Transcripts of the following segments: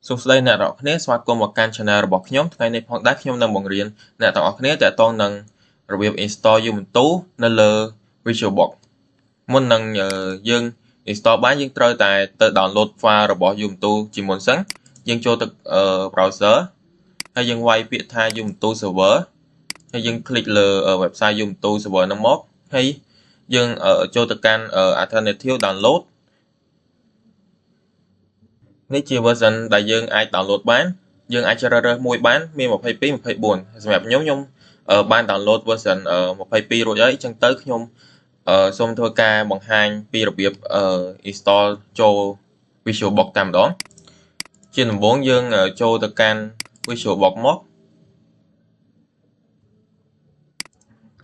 សួស្តីអ្នកនរគ្នាស្វាគមន៍មកកាន់ Channel របស់ខ្ញុំថ្ងៃនេះផងដែរខ្ញុំនឹងបង្រៀនអ្នកទាំងអស់គ្នាទាក់ទងនឹងរបៀប install Ubuntu នៅលើ VirtualBox មុននឹងយើង install បានយើងត្រូវតែទៅ download file របស់ Ubuntu ជាមុនសិនយើងចូលទៅbrowser ហើយយើងវាយពាក្យថា Ubuntu server ហើយយើង click លើ website Ubuntu server ហ្នឹងមកហើយយើងចូលទៅកាន់ alternative download នេះជា version ដែលយើងអាច download បានយើងអាចជ្រើសរើសមួយបានមាន22 24សម្រាប់ខ្ញុំបាន download version 22រួចហើយអញ្ចឹងទៅខ្ញុំសូមធ្វើការបង្ហាញពីរបៀបinstall ចូល VirtualBox តែម្ដងជាដំបូងយើងចូលទៅកាន់ VirtualBox មក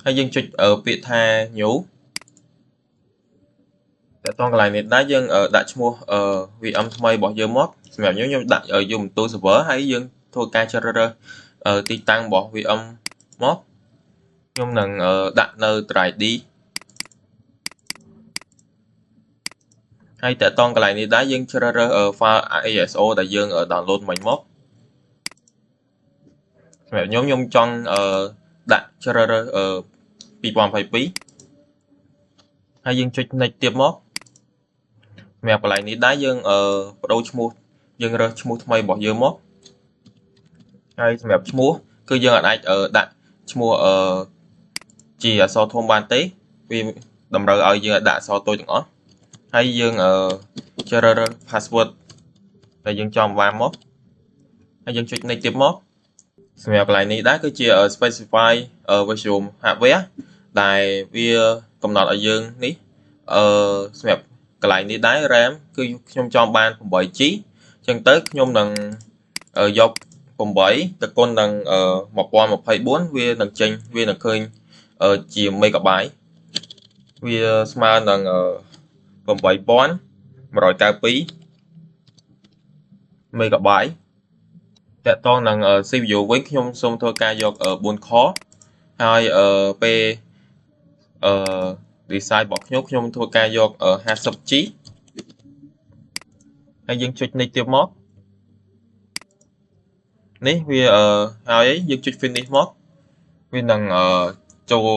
ហើយយើងចុចពាក្យថា new តែតងកន្លែងនេះដែរយើងដាក់ឈ្មោះVM ថ្មីរបស់យើងមកសម្រាប់ខ្ញុំដាក់Ubuntu server ហើយយើងធ្វើការជ្រើសរើសទីតាំងរបស់ VM មកខ្ញុំនឹងដាក់នៅ drive D ហើយតើតងកន្លែងនេះដែរយើងជ្រើសរើស file ISO ដែលយើង download មិញមកសម្រាប់ខ្ញុំចង់ដាក់ជ្រើសរើស2022ហើយយើងចុច next ទៀតមកសម្រាប់កន្លែងនេះដែរយើងបដូរឈ្មោះយើងរើសឈ្មោះថ្មីរបស់យើងមកហើយសម្រាប់ឈ្មោះគឺយើងអាចដាក់ឈ្មោះជាអក្សរធំបានទេវាតម្រូវឲ្យយើងដាក់អក្សរតូចទាំងអស់ហើយយើងជ្រើសរើស password ដែលយើងចង់បានមកហើយយើងចុច next ទៀតមកសម្រាប់កន្លែងនេះដែរគឺជា specify virtual hardware ដែលវាកំណត់ឲ្យយើងនេះសម្រាប់កន្លែងនេះដែរ RAM គឺខ្ញុំចង់បាន 8GB អញ្ចឹងទៅខ្ញុំនឹងយក8ទៅគុណនឹង1024វានឹងចេញវានឹងឃើញជា megabyte វាស្មើនឹង8192 megabyte តកតងនឹង CPU វិញខ្ញុំសូមធ្វើការយក4 core ហើយពេល design របស់ខ្ញុំធ្វើការយក 50G ហើយយើងចុច next ទៀតមកនេះវាហើយយើងចុច finish មកវានឹងចូល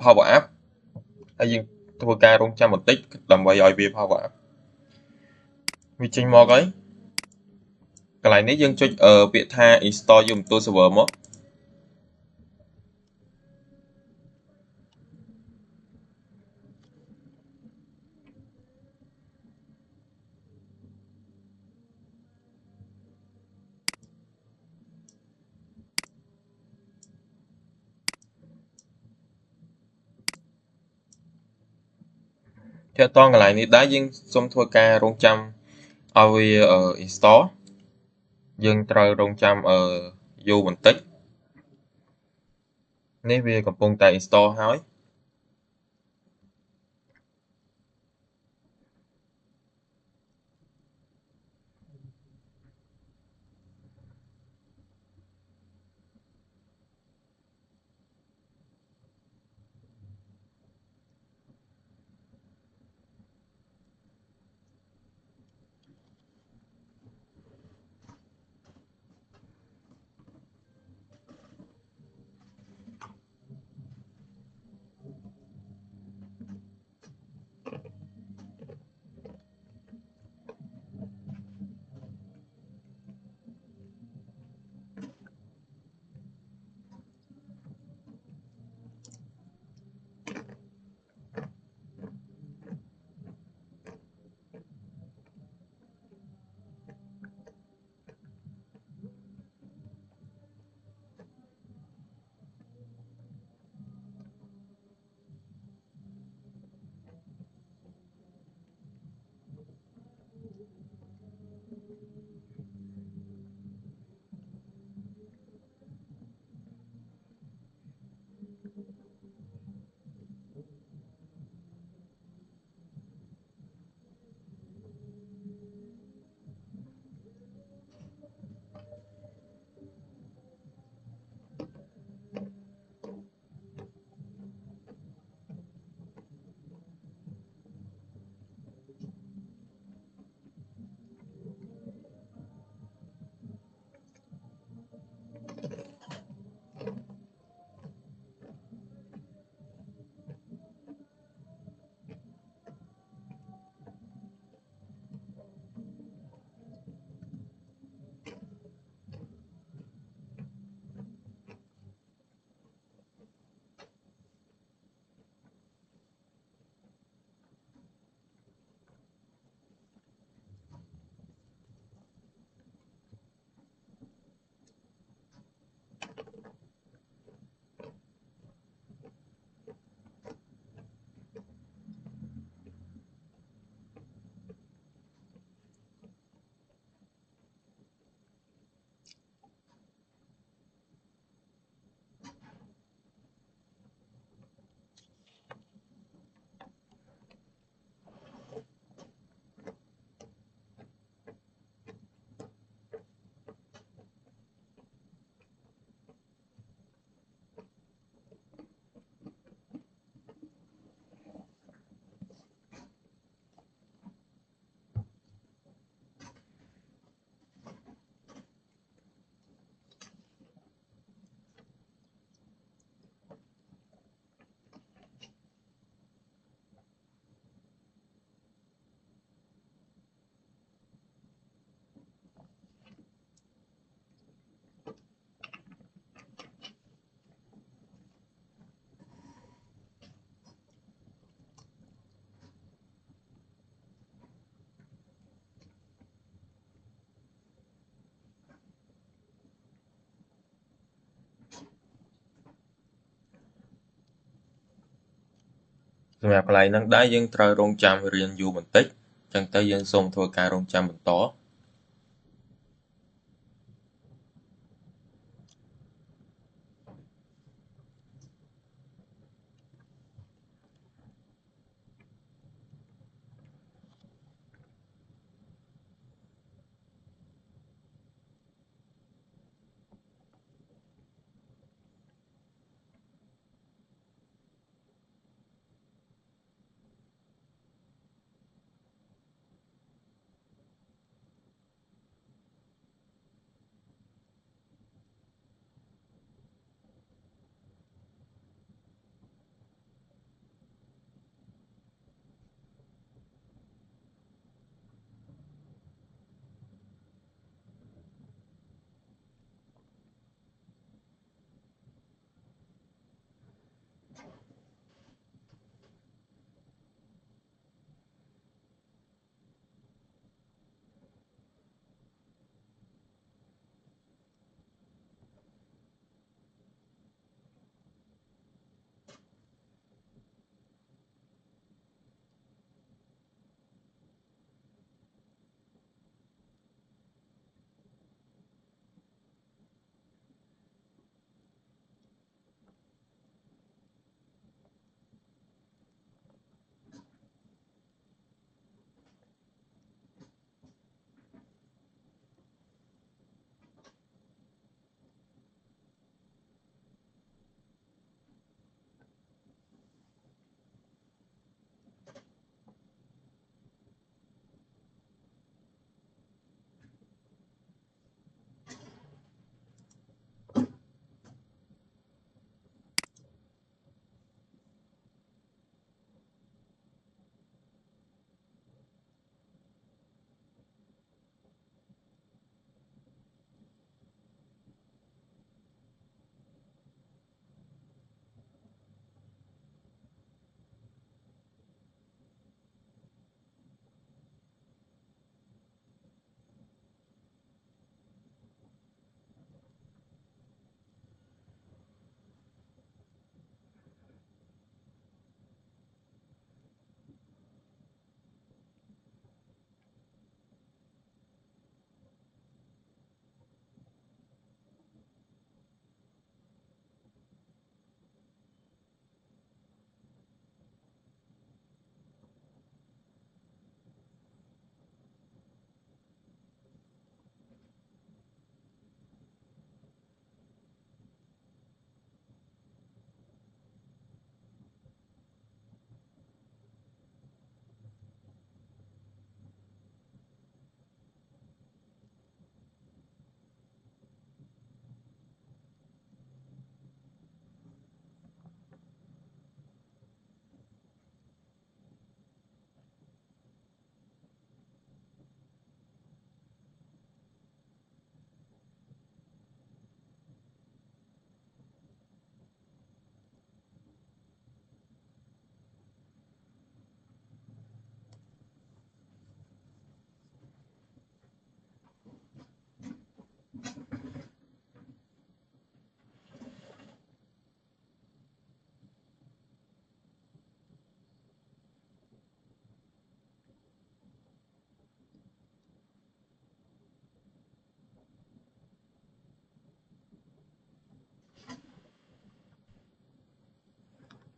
power up ហើយយើងធ្វើការរង់ចាំបន្តិចដើម្បីឲ្យវា power up វាចេញមកហើយកន្លែងនេះយើងចុចពាក្យថា install Ubuntu server មកទាក់ទងកន្លែងនេះដែរយើងសូមធ្វើការរង់ចាំឲ្យវា install យើងត្រូវរង់ចាំយូរបន្តិចនេះវាកំពុងតែ install ហើយ សម្រាប់កន្លែងហ្នឹងដែរយើងត្រូវរង់ចាំរៀនយូរបន្តិចអញ្ចឹងទៅយើងសូមធ្វើការរង់ចាំបន្ត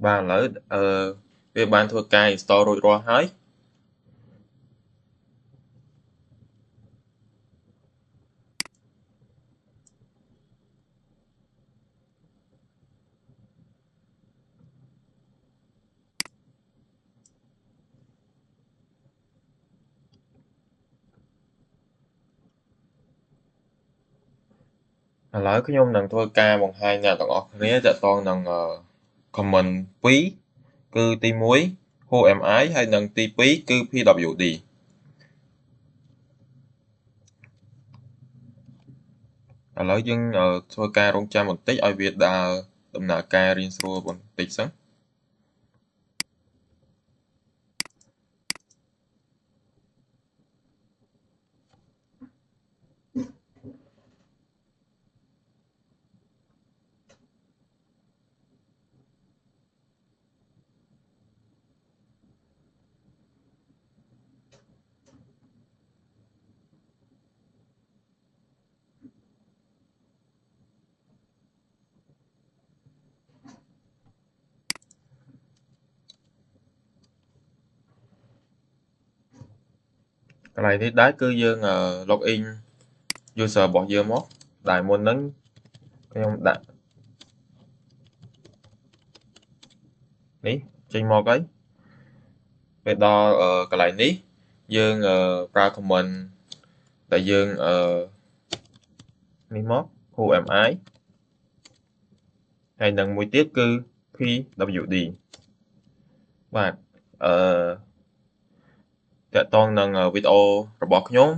បាទឥឡូវវាបានធ្វើការ install រួចរាល់ហើយឥឡូវខ្ញុំនឹងធ្វើការបង្ហាញអ្នកទាំងអស់គ្នាទាក់ទងនឹងcomment ពីរគឺទី1 Who am I ហើយនិងទី2គឺ PWD ឥឡូវយើងធ្វើការរង់ចាំបន្តិចឲ្យវាដើរដំណើរការរៀនស្រួលបន្តិចសិន កន្លែងនេះដែរគឺយើងlogin user របស់យើងមកដែលមុនហ្នឹងខ្ញុំដាក់នេះចេញមកហើយពេលដល់កន្លែងនេះយើងប្រើ comment ដែលយើងនេះមក who am I ហើយនឹងមួយទៀតគឺ pwd បាទតកតងនឹងវីដេអូរបស់ខ្ញុំ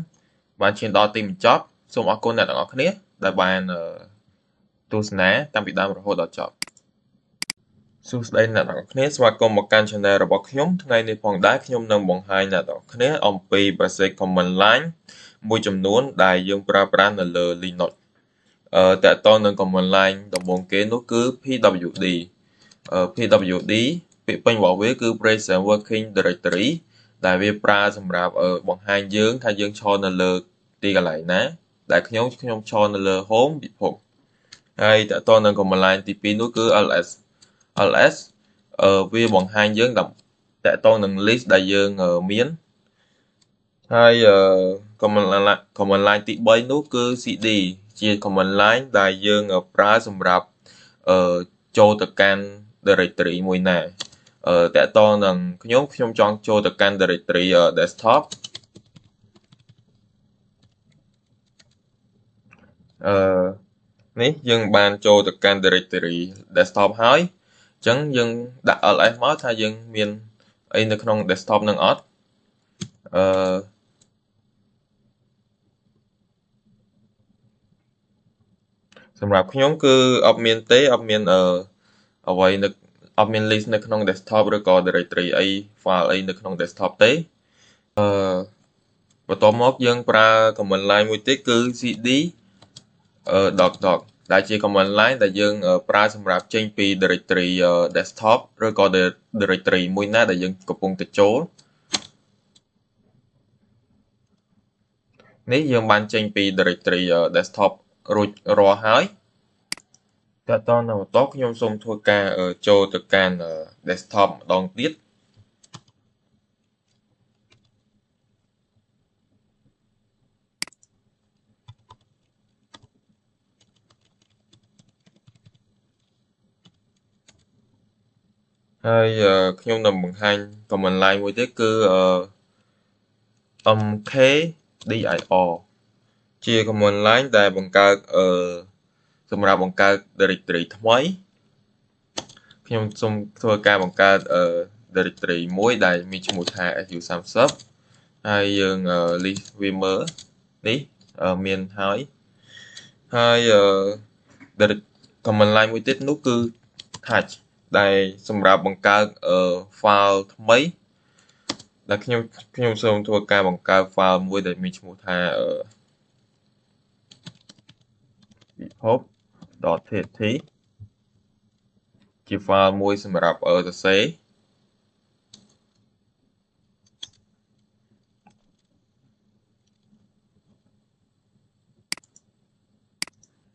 បានឈានដល់ទីបញ្ចប់សូមអរគុណអ្នកទាំងអស់គ្នាដែលបានទស្សនាតាំងពីដើមរហូតដល់ចប់សួស្តីអ្នកទាំងអស់គ្នាស្វាគមន៍មកកាន់ Channel របស់ខ្ញុំថ្ងៃនេះផងដែរខ្ញុំនឹងបង្ហាញអ្នកទាំងអស់គ្នាអំពី Basic Command Line មួយចំនួនដែលយើងប្រើប្រាស់នៅលើ Linux តកតងនឹង Command Line ដំបូងគេនោះគឺ pwd pwd ពាក្យពេញរបស់វាគឺ Present Working Directory ដែលវាប្រើសម្រាប់បង្ហាញយើងថាយើងឈរនៅលើទីកន្លែងណាដែលខ្ញុំឈរនៅលើ Home ពិភពហើយតកតងនឹង Command Line ទី2នោះគឺ ls វាបង្ហាញយើងតកតងនឹង list ដែលយើងមានហើយ command line ទី3នោះគឺ cd ជា command line ដែលយើងប្រើសម្រាប់ចូលទៅកាន់ directory មួយណាតកតងនឹងខ្ញុំចង់ចូលទៅកាន់ directory desktop នេះយើងបានចូលទៅកាន់ directory desktop ហើយអញ្ចឹងយើងដាក់ ls មកថាយើងមានអីនៅក្នុង desktop នឹងអត់សម្រាប់ខ្ញុំគឺអត់មានទេអត់មានអ្វីនៅអត់មាន list នៅក្នុង desktop ឬក៏ directory អី file អីនៅក្នុង desktop ទេបន្ទាប់មកយើងប្រើ command line មួយទៀតគឺ cd .doc ដែលជា command line ដែលយើងប្រើសម្រាប់ចេញពី directory desktop ឬក៏ directory មួយណាដែលយើងកំពុងទៅចូលនេះយើងបានចេញពី directory desktop រួចរាល់ហើយតើតើនៅបន្តខ្ញុំសូមធ្វើការចូលទៅកាន់ desktop ម្ដងទៀតហើយខ្ញុំនឹងបង្ហាញ command line មួយទៀតគឺ mkdir ជា command line ដែលបង្កើតសម្រាប់បង្កើត directory ថ្មីខ្ញុំសូមធ្វើការបង្កើត directory មួយដែលមានឈ្មោះថា su30 ហើយយើង list វាមើលនេះមានហើយcommand line មួយទៀតនោះគឺ touch ដែលសម្រាប់បង្កើតfile ថ្មីដែលខ្ញុំសូមធ្វើការបង្កើត file មួយដែលមានឈ្មោះថាពិភព .txt ជា file មួយសម្រាប់សរសេរ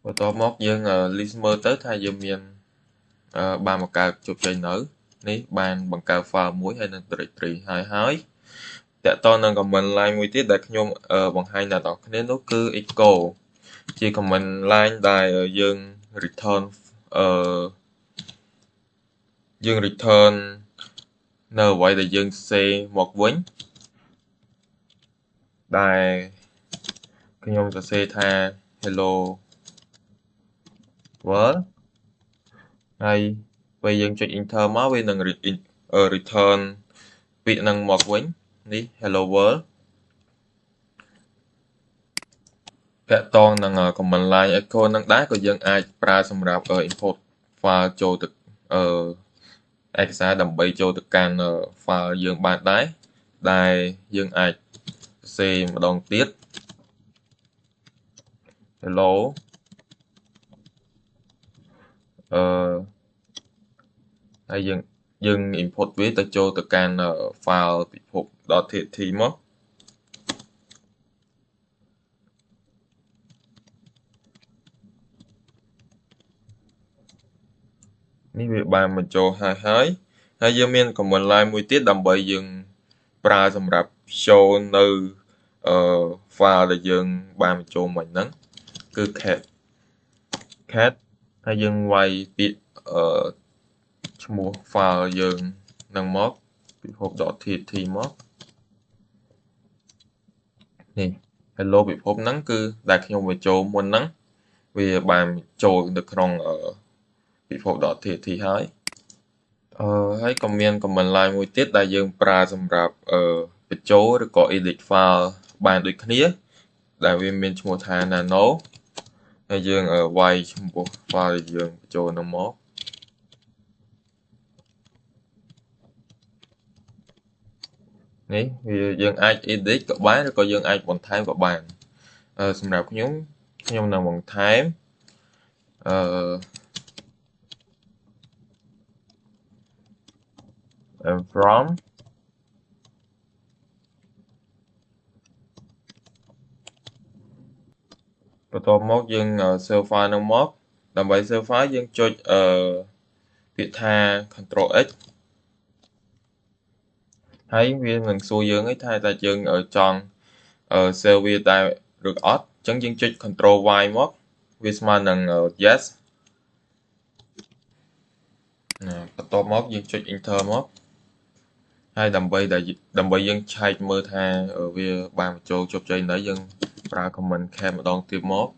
បន្ទាប់មកយើង list មើលទៅថាយើងមានបានបង្កើតជោគជ័យនៅនេះបានបង្កើត file មួយហើយនឹង directory ហើយតកតនឹង command line មួយទៀតដែលខ្ញុំបង្ហាញដល់អ្នកគ្នានោះគឺ echo ជា command line ដែលយើង return នៅអ្វីដែលយើងសរសេរមកវិញដែលខ្ញុំសរសេរថា hello world ហើយពេលយើងចុច enter មកវានឹង return ពាក្យនឹងមកវិញនេះ hello world តកតងនឹង command line echo នឹងដែរក៏យើងអាចប្រើសម្រាប់ import file ចូលទៅឯកសារដើម្បីចូលទៅកាន់ file យើងបានដែរដែលយើងអាចសរសេរម្ដងទៀត hello ហើយយើង import វាទៅចូលទៅកាន់ file ពិភព .txt មកនេះវាបានបញ្ចូលហើយយើងមាន command line មួយទៀតដើម្បីយើងប្រើសម្រាប់ show នៅ file ដែលយើងបានបញ្ចូលមិញហ្នឹងគឺ cat ហើយយើងវាយពាក្យឈ្មោះ file យើងនឹងមកពិភព .txt មកនេះ hello ពិភពហ្នឹងគឺដែលខ្ញុំបញ្ចូលមុនហ្នឹងវាបានចូលនៅក្នុងពិភព .txt ហើយហើយក៏មាន command line មួយទៀតដែលយើងប្រើសម្រាប់បញ្ចូលឬក៏ edit file បានដូចគ្នាដែលវាមានឈ្មោះថា nano ហើយយើងវាយឈ្មោះ file ដែលយើងបញ្ចូលនោះមកនេះវាយើងអាច edit ក៏បានឬក៏យើងអាចបន្ថែមក៏បានសម្រាប់ខ្ញុំនឹងបន្ថែមfrom បន្ទាប់មកយើង save file នឹងមកដើម្បី save file យើងចុចពាក្យថា Ctrl X ហើយវានឹងសួរយើងឯថាតើយើងចង់ save វាដែរឬអត់អញ្ចឹងយើងចុច Ctrl Y មកវាស្មើនឹង yes បន្ទាប់មកយើងចុច Enter មកហើយដើម្បីយើងឆែកមើលថាវាបានបញ្ចូលជោគជ័យនៅយើងប្រើ command cat ម្ដងទៀតមក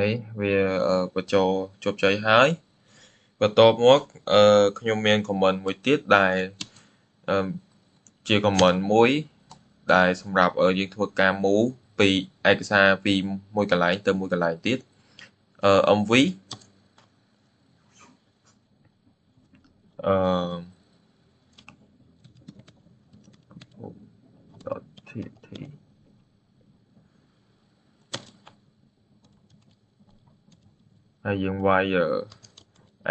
នេះវាបញ្ចូលជោគជ័យហើយបន្ទាប់មកខ្ញុំមាន command មួយទៀតដែលជា command មួយដែលសម្រាប់យើងធ្វើការ move ពីឯកសារពីមួយកន្លែងទៅមួយកន្លែងទៀតmv .txt ហើយយើងវាយ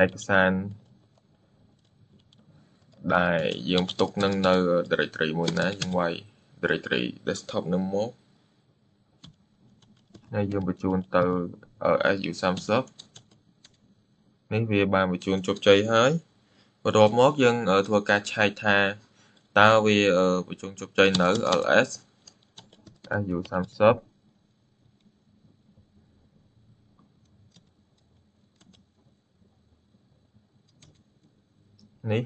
ឯកសារដែលយើងផ្ទុកនឹងនៅ directory មួយណាយើងវាយ directory desktop នឹងមកហើយយើងបញ្ជូនទៅ su30 នេះវាបានបញ្ជូនជោគជ័យហើយបន្ទាប់មកយើងធ្វើការឆែកថាតើវាបញ្ជូនជោគជ័យនៅ ls su30 នេះ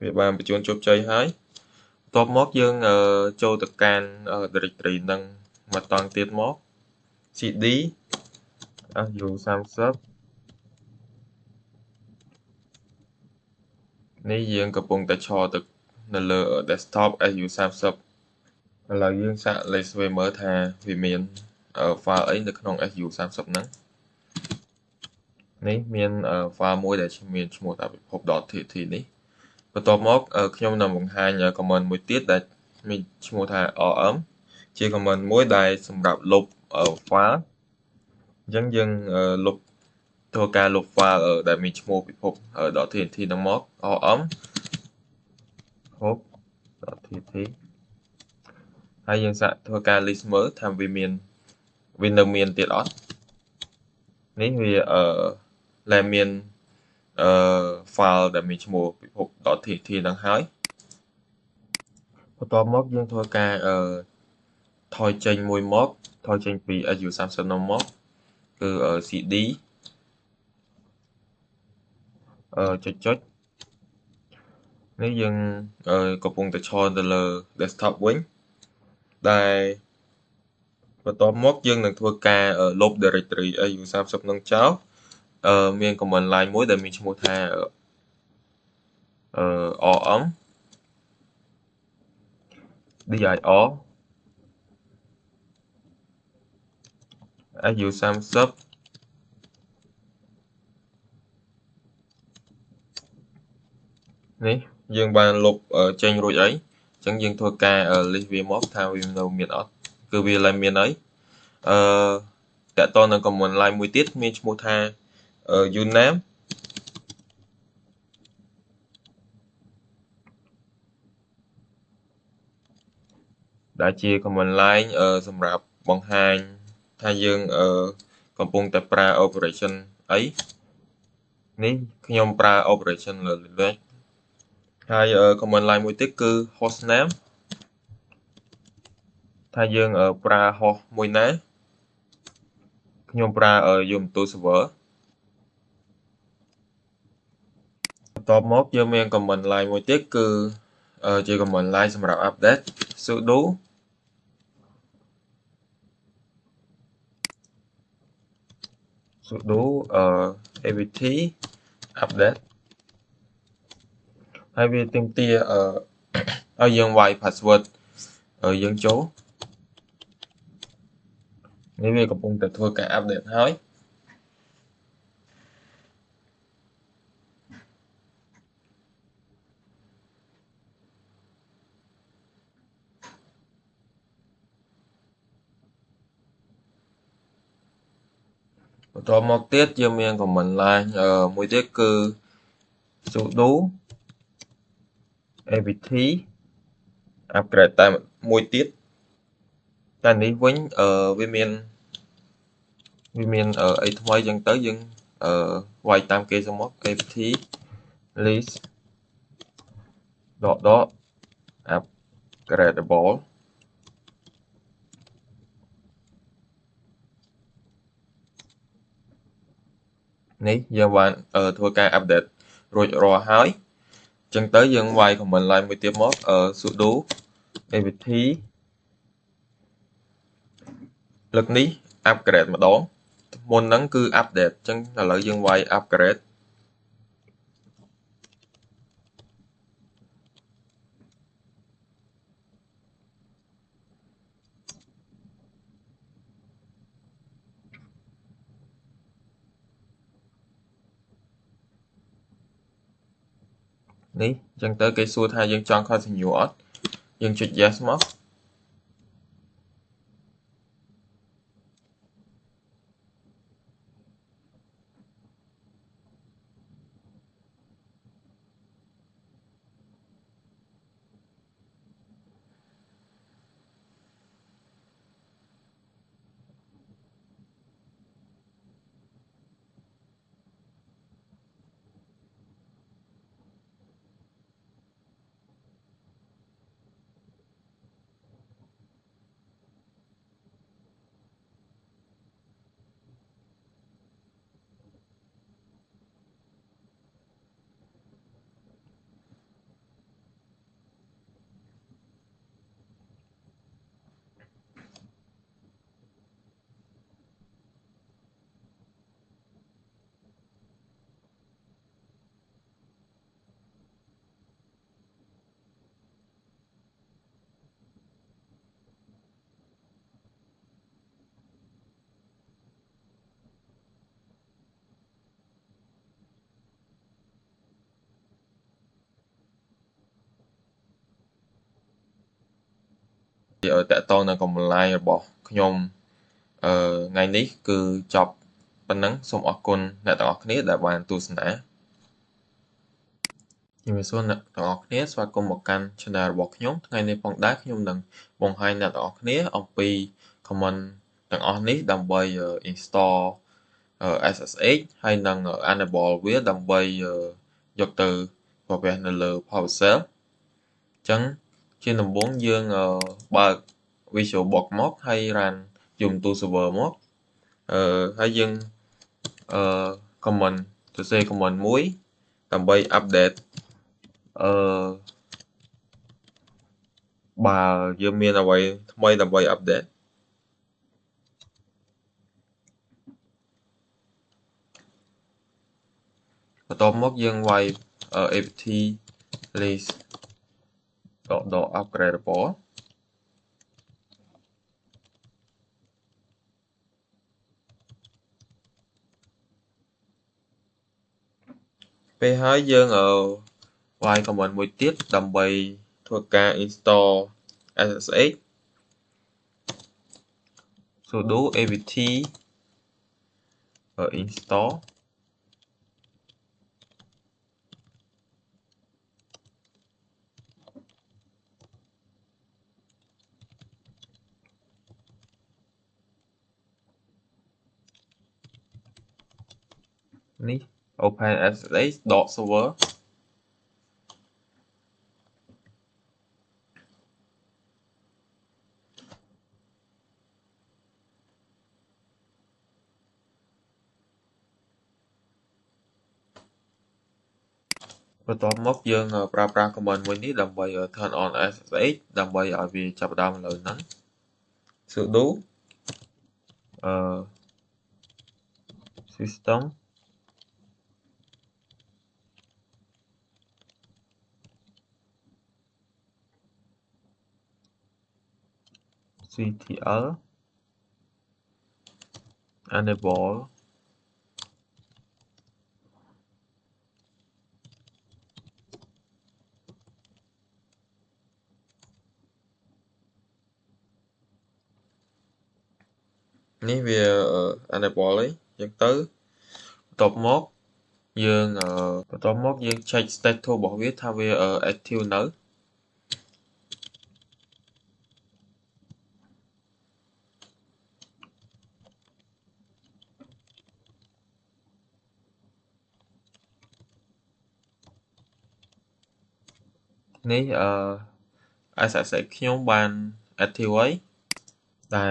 វាបានបញ្ជូនជោគជ័យហើយបន្ទាប់មកយើងចូលទៅកាន់ directory នឹងមកតង់ទៀតមក cd su30 នេះយើងកំពុងតែឈរទៅនៅលើ desktop su30 ឥឡូវយើងសាកលេខស្វែងមើលថាវាមាន file អីនៅក្នុង su30 ហ្នឹងនេះមាន file មួយដែលមានឈ្មោះថាពិភព .txt នេះបន្ទាប់មកខ្ញុំនឹងបង្ហាញ command មួយទៀតដែលមានឈ្មោះថា rm ជា command មួយដែលសម្រាប់លុប file អញ្ចឹងយើងធ្វើការលុប file ដែលមានឈ្មោះពិភព .txt ហ្នឹងមក rm ពិភព .txt ហើយយើងសាកធ្វើការ list មើលថាវានៅមានទៀតអត់នេះវាដែលមានfile ដែលមានឈ្មោះពិភព .txt ហ្នឹងហើយបន្ទាប់មកយើងធ្វើការថយចេញមួយមកថយចេញពី su30 នោះមកគឺ cd ចុចនេះយើងកំពុងតែឈរទៅលើ desktop វិញដែលបន្ទាប់មកយើងនឹងធ្វើការលុប directory su30 នឹងចោលមាន command line មួយដែលមានឈ្មោះថា rm dir su30 នេះយើងបានលុបចេញរួចហើយអញ្ចឹងយើងធ្វើការ list វាមកថាវានៅមានអត់គឺវាឡើងមានហើយតើតើនៅ command line មួយទៀតមានឈ្មោះថា uname ដែលជា command line សម្រាប់បង្ហាញថាយើងកំពុងតែប្រើ operation អីនេះខ្ញុំប្រើ operation លើ Linux ហើយcommand line មួយទៀតគឺ hostname ថាយើងប្រើ host មួយណាខ្ញុំប្រើUbuntu server បន្ទាប់មកយើងមាន command line មួយទៀតគឺជា command line សម្រាប់ update sudo apt update ហើយវាទាមទារឲ្យយើងវាយ password យើងចូលនេះវាកំពុងតែធ្វើការ update ហើយបន្ទាប់មកទៀតយើងមាន command line មួយទៀតគឺ sudo apt upgrade តែមួយទៀតតែនេះវិញវាមានអីថ្មីចឹងទៅយើងវាយតាមគេទៅមក apt list upgradable នេះយើងបានធ្វើការ update រួចរាល់ហើយចឹងទៅយើងវាយ command line មួយទៀតមក sudo apt លើកនេះ upgrade ម្ដងមុនហ្នឹងគឺ update ចឹងឥឡូវយើងវាយ upgrade នេះចឹងទៅគេសួរថាយើងចង់ continue អត់យើងចុច yes មកតាក់ទងនឹង command line របស់ខ្ញុំថ្ងៃនេះគឺចប់ប៉ុណ្ណឹងសូមអរគុណអ្នកទាំងអស់គ្នាដែលបានទស្សនាជំរាបសួរអ្នកទាំងអស់គ្នាស្វាគមន៍មកកាន់ channel របស់ខ្ញុំថ្ងៃនេះផងដែរខ្ញុំនឹងបង្ហាញអ្នកទាំងអស់គ្នាអំពី command ទាំងអស់នេះដើម្បី install SSH ហើយនឹង enable វាដើម្បីយកទៅប្រវេសនៅលើ PowerShell អញ្ចឹងជាដំបូងយើងបើក VisualBox មកហើយ run Ubuntu server មកហើយយើងcommand សរសេរ command មួយដើម្បី update បើយើងមានអ្វីថ្មីដើម្បី update បន្ទាប់មកយើងវាយ apt list upgradable ពេលហើយយើងវាយ command មួយទៀតដើម្បីធ្វើការ install SSH sudo apt install នេះ open SSH server បន្ទាប់មកយើងប្រើប្រាស់ command មួយនេះដើម្បី turn on SSH ដើម្បីឲ្យវាចាប់ផ្ដើមឥឡូវហ្នឹង sudo system ctl enableនេះវា enable ឯងចឹងទៅបន្ទាប់មកយើង check status របស់វាថាវា active នៅនេះ SSH ខ្ញុំបាន active ហើយតែ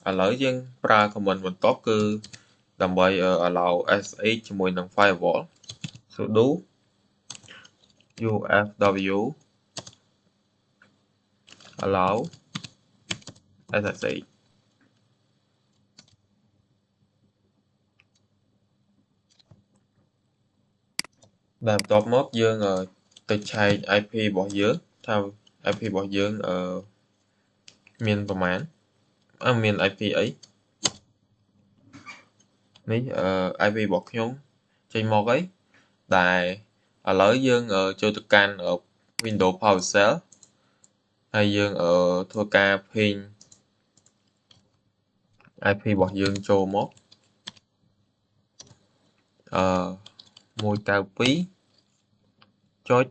ឥឡូវយើងប្រើ command បន្ទាប់គឺដើម្បី allow SSH ជាមួយនឹង firewall sudo ufw allow SSH ដែលបន្ទាប់មកយើងទៅឆែក IP របស់យើងថា IP របស់យើងមានប្រមាណមាន IP អីនេះ IP របស់ខ្ញុំចេញមកហើយតែឥឡូវយើងចូលទៅកាន់ Windows PowerShell ហើយយើងធ្វើការ ping IP របស់យើងចូលមក192.168.0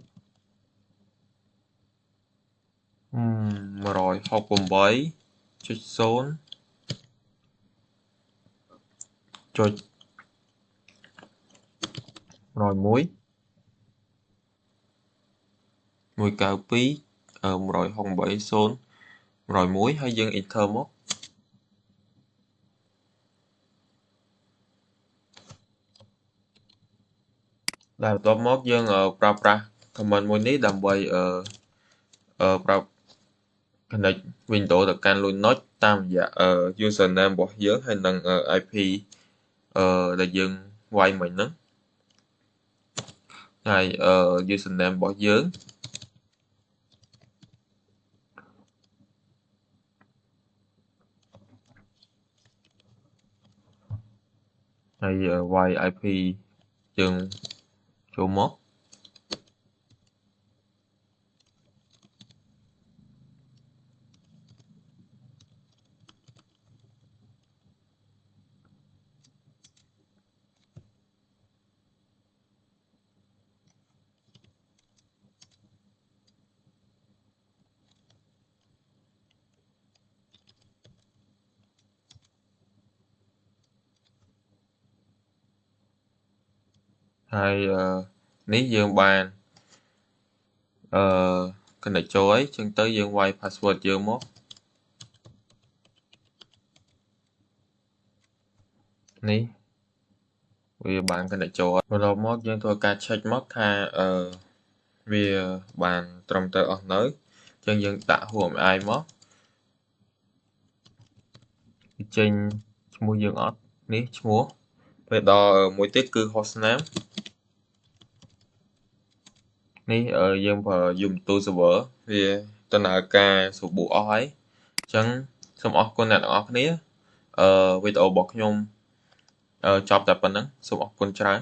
192.168.0 ហើយយើង enter មកដែលបន្ទាប់មកយើងប្រើប្រាស់ command មួយនេះដើម្បីប្រើ connect Windows ទៅកាន់ Linux តាមរយៈ username របស់យើងហើយនិង IP ដែលយើងវាយមិញហ្នឹងហើយusername របស់យើងហើយវាយ IP យើងចូលមកហើយនេះយើងបាន connect ចូលហើយចឹងទៅយើងវាយ password យើងមកនេះវាបាន connect ចូលហើយបន្ទាប់មកយើងធ្វើការ check មកថាវាបានត្រឹមត្រូវអស់នៅចឹងយើងដាក់ HMI មកវាចេញឈ្មោះយើងអត់នេះឈ្មោះពេលដល់មួយទៀតគឺ hostname នេះយើងប្រើ Ubuntu server វាដំណើរការសម្បូរអស់ហើយអញ្ចឹងសូមអរគុណអ្នកទាំងអស់គ្នាវីដេអូរបស់ខ្ញុំចប់តែប៉ុណ្្នឹងសូមអរគុណច្រើន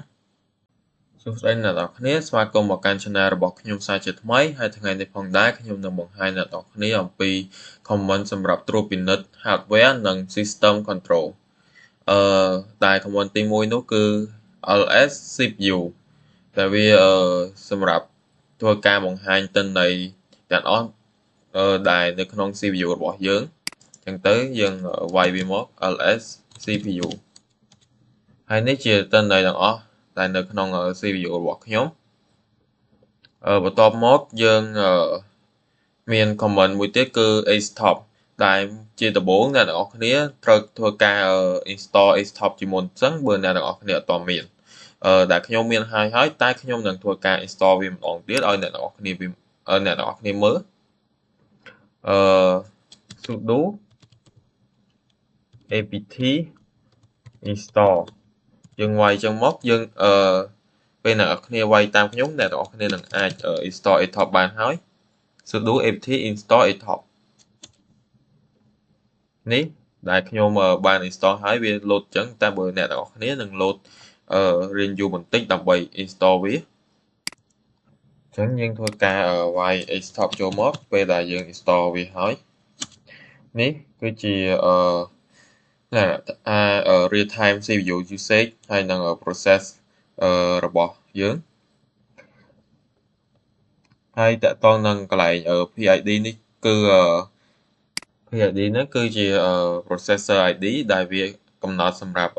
សួស្តីអ្នកទាំងអស់គ្នាស្វាគមន៍មកកាន់ Channel របស់ខ្ញុំសាជាថ្មីហើយថ្ងៃនេះផងដែរខ្ញុំនឹងបង្ហាញអ្នកទាំងអស់គ្នាអំពី command សម្រាប់ត្រួតពិនិត្យ hardware និង system control ដែល command ទី1នោះគឺ ls cpu ដែលវាសម្រាប់ធ្វើការបង្ហាញទិន្នន័យទាំងអស់ដែលនៅក្នុង CPU របស់យើងអញ្ចឹងទៅយើងវាយវាមក ls cpu ហើយនេះជាទិន្នន័យទាំងអស់ដែលនៅក្នុង CPU របស់ខ្ញុំបន្ទាប់មកយើងមាន command មួយទៀតគឺ stop ដែលជាដំបូងអ្នកទាំងអស់គ្នាត្រូវធ្វើការ install stop ជាមុនអញ្ចឹងបើអ្នកទាំងអស់គ្នាអត់ទាន់មាន ដែលខ្ញុំមានហើយតែខ្ញុំនឹងធ្វើការ install វាម្ដងទៀតឲ្យអ្នកទាំងអស់គ្នាមើលsudo apt install យើងវាយចឹងមកយើងពេលអ្នកនរគ្នាវាយតាមខ្ញុំអ្នកទាំងអស់គ្នានឹងអាច install atop បានហើយ sudo apt install atop នេះដែលខ្ញុំបាន install ហើយវា load ចឹងតែបើអ្នកទាំងអស់គ្នានឹង load រៀងយូរបន្តិចដើម្បី install វាចឹងយើងធ្វើការវាយ stop ចូលមកពេលដែលយើង install វាហើយនេះគឺជាreal time CPU usage ហើយនឹង process របស់យើងហើយតកតងនឹងកន្លែង PID នេះគឺPID ហ្នឹងគឺជា processor ID ដែលវាកំណត់សម្រាប់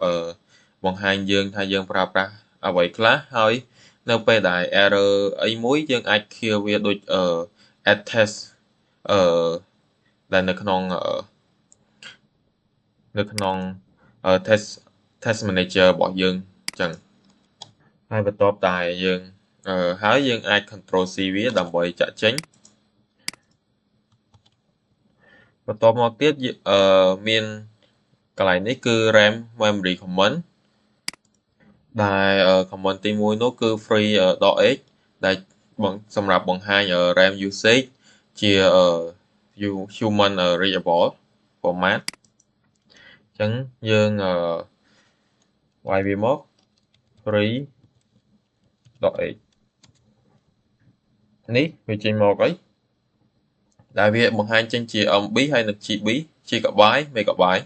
បង្ហាញយើងថាយើងប្រើប្រាស់អ្វីខ្លះហើយនៅពេលដែល error អីមួយយើងអាច kill វាដូចadd test ដែលនៅក្នុង test manager របស់យើងអញ្ចឹងហើយបន្ទាប់តែយើងហើយយើងអាច control C វាដើម្បីចាក់ចេញបន្ទាប់មកទៀតមានកន្លែងនេះគឺ RAM memory command ដែល command ទី1នោះគឺ free.h ដែលសម្រាប់បង្ហាញ RAM usage ជា human readable format អញ្ចឹងយើងវាយវាមក free.h នេះវាចេញមកអីដែលវាបង្ហាញចេញជា MB ហើយនិង GB gigabyte megabyte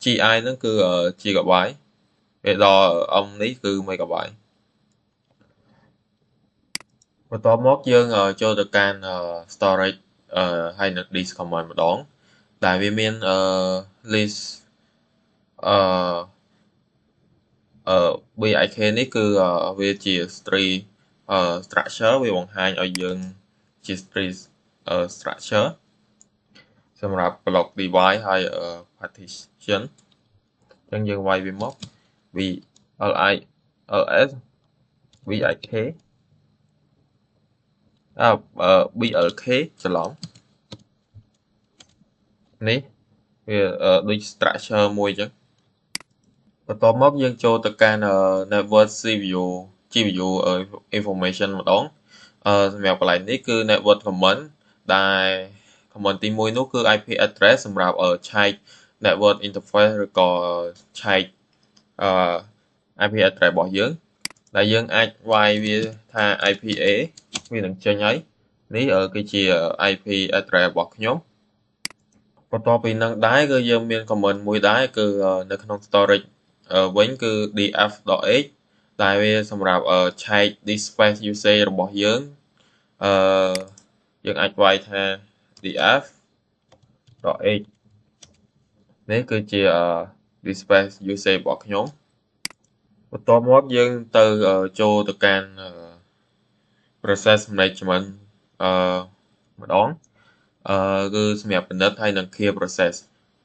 GI ហ្នឹងគឺ gigabyte ពេលដល់ M នេះគឺ megabyte បន្ទាប់មកយើងចូលទៅកាន់ storage ហើយនិង disk command ម្ដងដែលវាមានlist BIK នេះគឺវាជា string structure វាបង្ហាញឲ្យយើងជា string structure សម្រាប់ block device ហើយ partition អញ្ចឹងយើងវាយវាមក VLIS BIK BLK ច្រឡំនេះវាដូច structure មួយអញ្ចឹងបន្ទាប់មកយើងចូលទៅកាន់ network GPU information ម្ដងសម្រាប់កន្លែងនេះគឺ network command ដែល command ទី1នោះគឺ IP address សម្រាប់ឆែក network interface ឬក៏ឆែកIP address របស់យើងដែលយើងអាចវាយវាថា IPA វានឹងចេញហើយនេះគឺជា IP address របស់ខ្ញុំបន្ទាប់ពីនឹងដែរគឺយើងមាន command មួយដែរគឺនៅក្នុង storage វិញគឺ df.h ដែលវាសម្រាប់ឆែក disk space usage របស់យើងយើងអាចវាយថា df.h នេះគឺជា disk space usage របស់ខ្ញុំបន្ទាប់មកយើងទៅចូលទៅកាន់ process management ម្ដងគឺសម្រាប់ពិនិត្យហើយនឹង clear process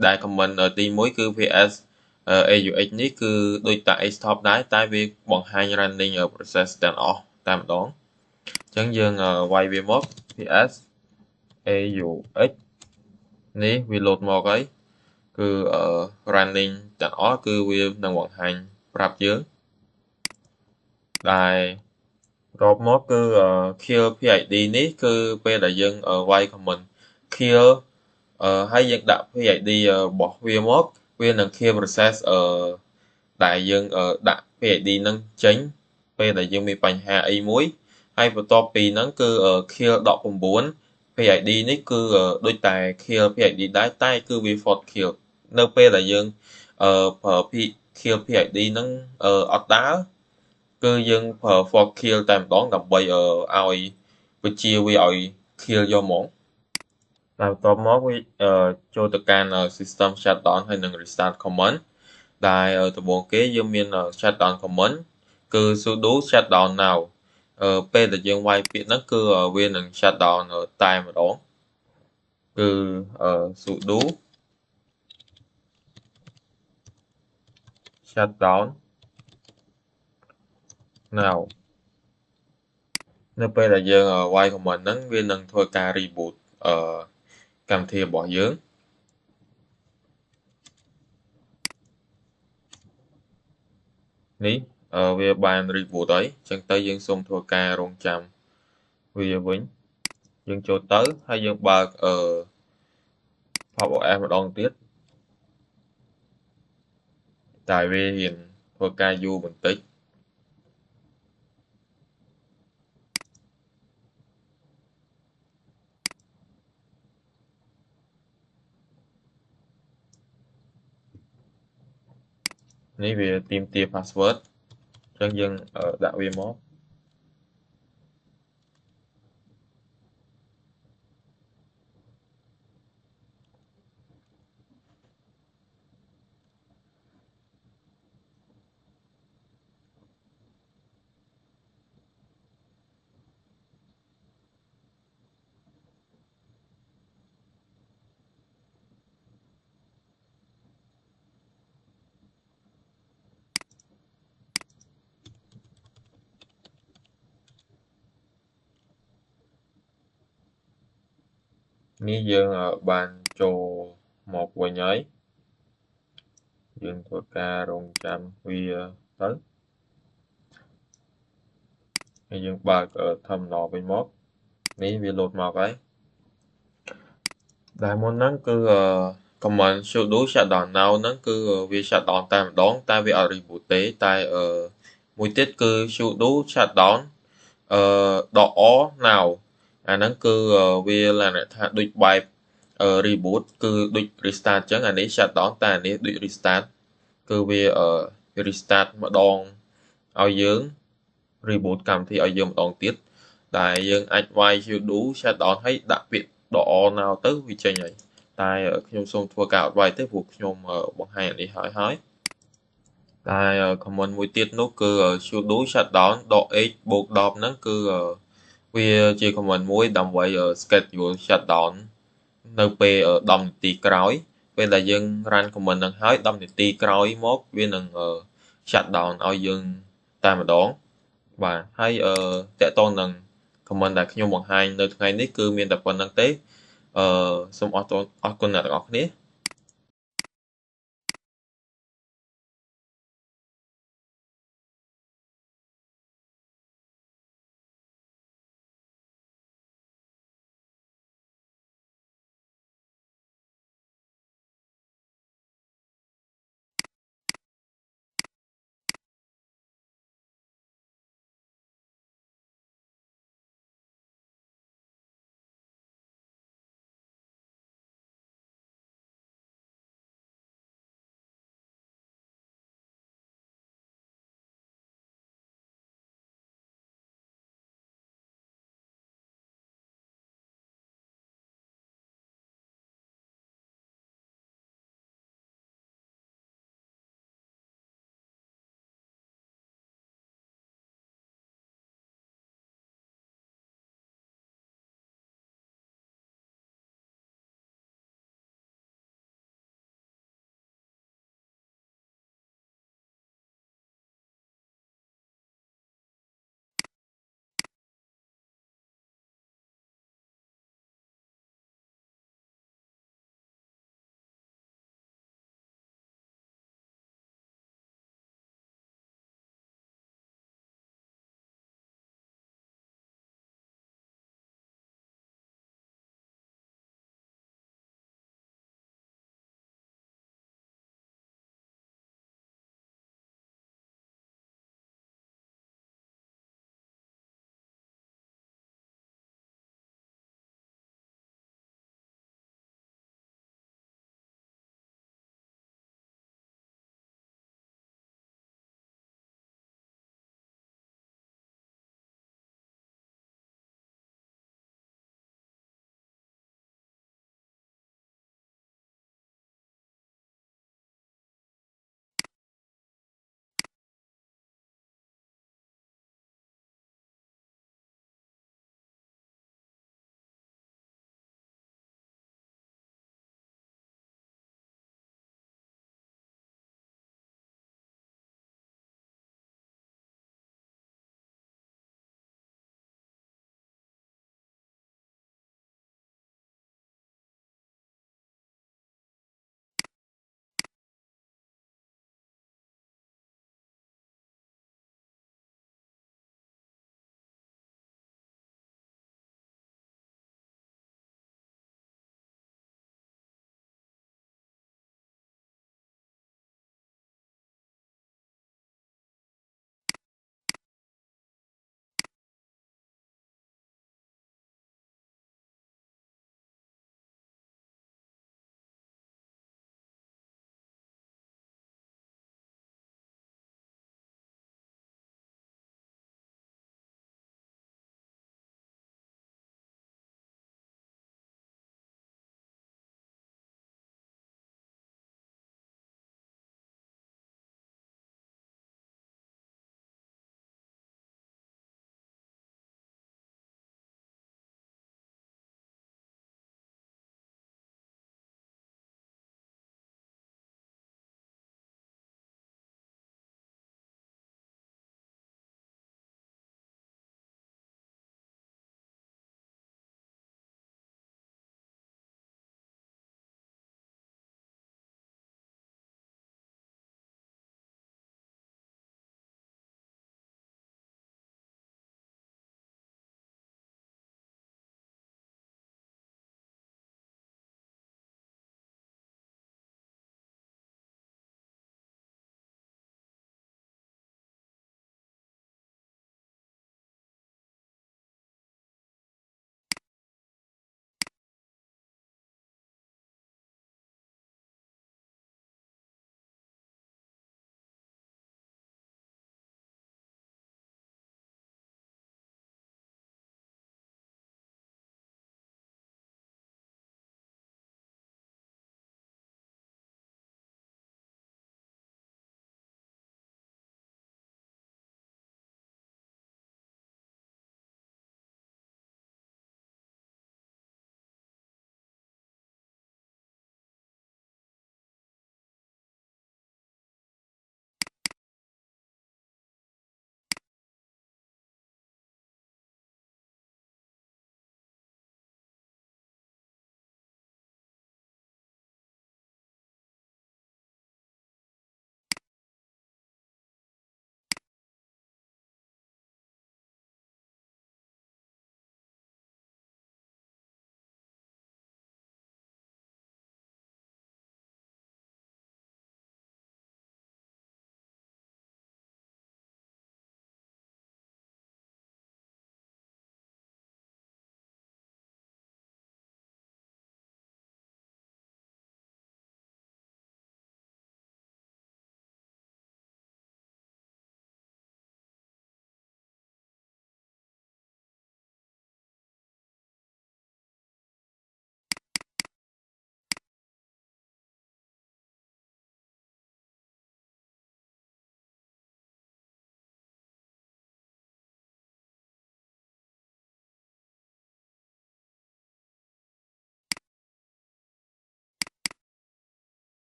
ដែល command ទី1គឺ ps AUX នេះគឺដូចតា stop ដែរតែវាបង្ហាញ running process ទាំងអស់តែម្ដងអញ្ចឹងយើងវាយវាមក ps AUX នេះវា load មកហើយគឺ running ទាំងអស់គឺវានឹងបង្ហាញប្រាប់យើងដែលរាប់មកគឺ kill PID នេះគឺពេលដែលយើងវាយ command kill ហើយយើងដាក់ PID របស់វាមកវានឹង kill process ដែលយើងដាក់ PID នឹងចេញពេលដែលយើងមានបញ្ហាអីមួយហើយបន្ទាប់ពីហ្នឹងគឺ kill 19 PID នេះគឺដូចតែ kill PID ដែរតែគឺវា fault kill នៅពេលដែលយើងប្រើ kill PID ហ្នឹងអត់ដើរគឺយើងប្រើ fault kill តែម្ដងដើម្បីឲ្យបញ្ជាវាឲ្យ kill យកហ្មងតែបន្ទាប់មកវាចូលទៅកាន់ system shutdown ហើយនឹង restart command ដែលដំបូងគេយើងមាន shutdown command គឺ sudo shutdown now ពេលដែលយើងវាយពាក្យហ្នឹងគឺវានឹង shutdown តែម្ដងគឺ sudo shutdown now នៅពេលដែលយើងវាយ comment ហ្នឹងវានឹងធ្វើការ reboot កម្មវិធីរបស់យើងនេះវាបាន reboot ហើយអញ្ចឹងទៅយើងសូមធ្វើការរងចាំវាវិញយើងចូលទៅហើយយើងបើកpop OS ម្ដងទៀតតែវាហ៊ានធ្វើការយូរបន្តិចនេះវាទាមទារ password អញ្ចឹងយើងដាក់វាមកនេះយើងបានចូលមកវិញហើយយើងធ្វើការរងចាំវាទៅហើយយើងបើក terminal វិញមកនេះវា load មកហើយដែលមុនហ្នឹងគឺcommand sudo shutdown now ហ្នឹងគឺវា shutdown តែម្ដងតែវាអត់ reboot ទេតែមួយទៀតគឺ sudo shutdown .o now អាហ្នឹងគឺវាឡើងថាដូចបែបreboot គឺដូច restart អញ្ចឹងអានេះ shutdown តែអានេះដូច restart គឺវាrestart ម្ដងឲ្យយើង reboot កម្មវិធីឲ្យយើងម្ដងទៀតដែលយើងអាចវាយ sudo shutdown ហើយដាក់ពាក្យ .o now ទៅវាចេញហើយតែខ្ញុំសូមធ្វើការអត់វាយទេព្រោះខ្ញុំបង្ហាញអានេះហើយតែ command មួយទៀតនោះគឺ sudo shutdown .h + 10ហ្នឹងគឺវាជា command មួយដើម្បី schedule shutdown នៅពេល10នាទីក្រោយពេលដែលយើង run command ហ្នឹងហើយ10នាទីក្រោយមកវានឹងshutdown ឲ្យយើងតែម្ដងបាទហើយតកតងនឹង command ដែលខ្ញុំបង្ហាញនៅថ្ងៃនេះគឺមានតែប៉ុណ្្នឹងទេសូមអរគុណអ្នកទាំងអស់គ្នា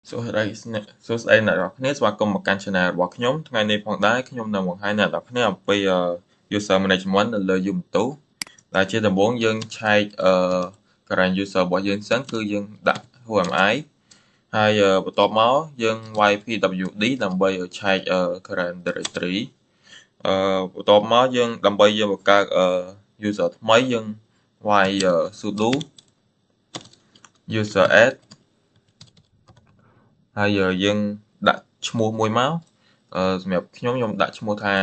សួស្តីអ្នកទាំងគ្នាស្វាគមន៍មកកាន់ Channel របស់ខ្ញុំថ្ងៃនេះផងដែរខ្ញុំនឹងបង្ហាញអ្នកទាំងគ្នាអំពី user management នៅលើ Ubuntu ដែលជាដំបូងយើងឆែកcurrent user របស់យើងសិនគឺយើងដាក់ whoami ហើយបន្ទាប់មកយើងវាយ pwd ដើម្បីឆែក current directory បន្ទាប់មកយើងដើម្បីយើងបង្កើត user ថ្មីយើងវាយ sudo user add ហើយយើងដាក់ឈ្មោះមួយមកសម្រាប់ខ្ញុំដាក់ឈ្មោះថា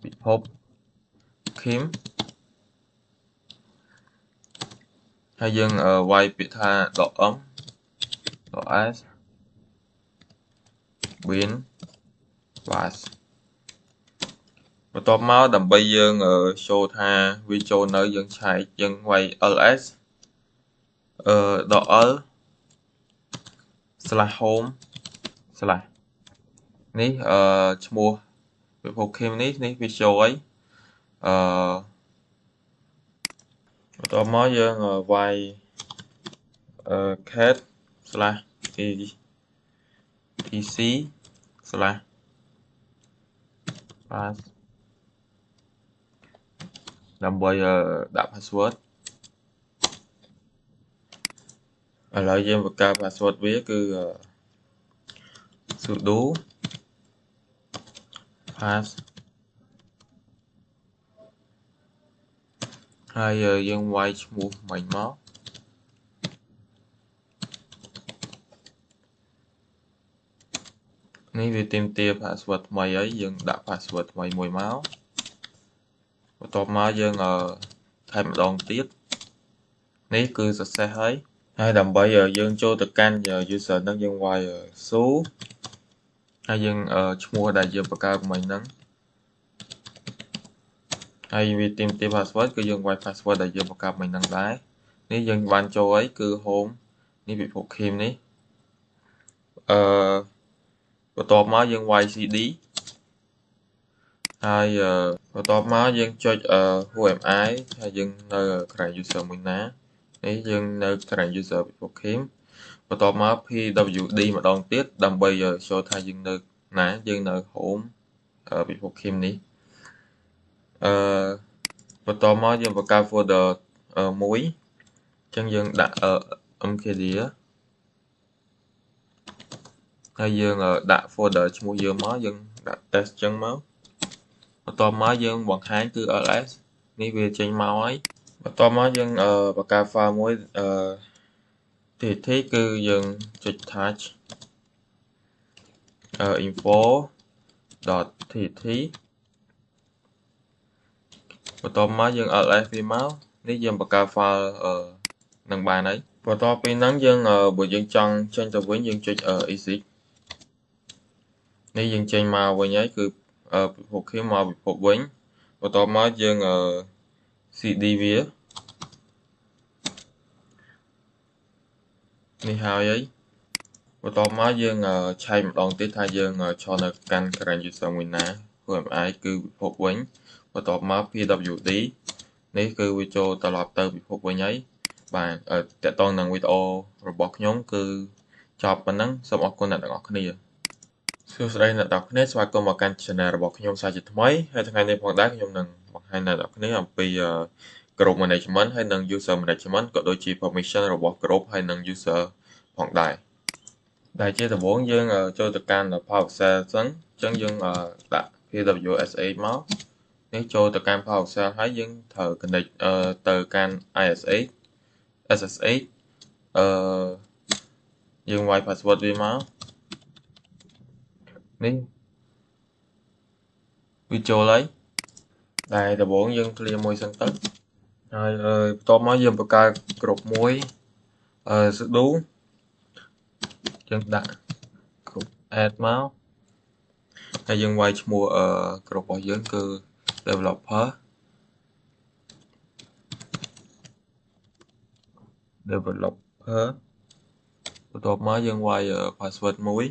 ពិភព Kim ហើយយើងវាយពាក្យថា .m .s win was បន្ទាប់មកដើម្បីយើងshowថាវាចូលនៅយើងឆែកយើងវាយ ls .l /home/ នេះឈ្មោះពិភព Kim នេះវាចូលអីបន្ទាប់មកយើងវាយcat /etc/ pass ដើម្បីដាក់ password ឥឡូវយើងបង្កើត password វាគឺ sudo pass ហើយយើងវាយឈ្មោះមិញមកនេះវាទាមទារ password ថ្មីហើយយើងដាក់ password ថ្មីមួយមកបន្ទាប់មកយើងថែមម្ដងទៀតនេះគឺ success ហើយដើម្បីយើងចូលទៅកាន់ user ហ្នឹងយើងវាយ su ហើយយើងឈ្មោះដែលយើងបង្កើតមិញហ្នឹងហើយវាទាមទារ password គឺយើងវាយ password ដែលយើងបង្កើតមិញហ្នឹងដែរនេះយើងបានចូលអីគឺ home នេះពិភព Kim នេះបន្ទាប់មកយើងវាយ cd ហើយបន្ទាប់មកយើងចុច whoami ហើយយើងនៅ current user មួយណានេះយើងនៅ current user ពិភព Kim បន្ទាប់មក pwd ម្ដងទៀតដើម្បី show ថាយើងនៅណាយើងនៅ home ពិភព Kim នេះបន្ទាប់មកយើងបង្កើត folder មួយអញ្ចឹងយើងដាក់ mkdir ហើយយើងដាក់ folder ឈ្មោះយើងមកយើងដាក់ test អញ្ចឹងមកបន្ទាប់មកយើងបង្ហាញគឺ ls នេះវាចេញមកហើយបន្ទាប់មកយើងបង្កើត file មួយTXT គឺយើងចុច touch info.txt បន្ទាប់មកយើង ls វាមកនេះយើងបង្កើត file នឹងបានហើយបន្ទាប់ពីហ្នឹងយើងបើយើងចង់ចេញទៅវិញយើងចុច exit នេះយើងចេញមកវិញហើយគឺពិភព Kim មកពិភពវិញបន្ទាប់មកយើង cd វានេះហើយបន្ទាប់មកយើងឆែកម្ដងទៀតថាយើងឈរនៅកាន់ current user មួយណា whoami គឺពិភពវិញបន្ទាប់មក pwd នេះគឺវាចូលត្រឡប់ទៅពិភពវិញហើយបាទតកតងនឹងវីដេអូរបស់ខ្ញុំគឺចប់ប៉ុណ្ណឹងសូមអរគុណអ្នកទាំងអស់គ្នាសួស្តីអ្នកទាំងអស់គ្នាស្វាគមន៍មកកាន់ Channel របស់ខ្ញុំសាជាថ្មីហើយថ្ងៃនេះផងដែរខ្ញុំនឹងបង្ហាញអ្នកទាំងអស់គ្នាអំពី Group Management ហើយនិង User Management ក៏ដូចជា Permission របស់ Group ហើយនិង User ផងដែរដែលជាដំបូងយើងចូលទៅកាន់ PowerShell សិនអញ្ចឹងយើងដាក់ pwsh មកនេះចូលទៅកាន់ PowerShell ហើយយើងត្រូវ connect ទៅកាន់ ISH SSH យើងវាយ password វាមកនេះវាចូលហើយតែដំបូងយើង clear មួយសិនទៅហើយបន្ទាប់មកយើងបង្កើតក្រុមមួយsudo យើងដាក់ក្រុម add មកហើយយើងវាយឈ្មោះក្រុមរបស់យើងគឺ developer បន្ទាប់មកយើងវាយ password មួយ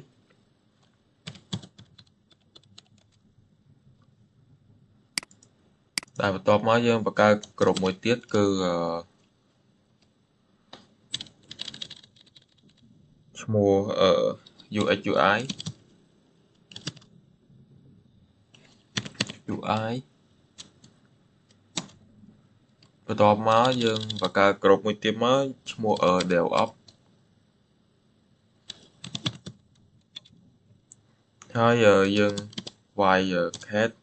តែបន្ទាប់មកយើងបង្កើតក្រុមមួយទៀតគឺ ឈ្មោះUX UI UI បន្ទាប់មកយើងបង្កើតក្រុមមួយទៀតមកឈ្មោះDevOps ហើយយើងវាយ cat /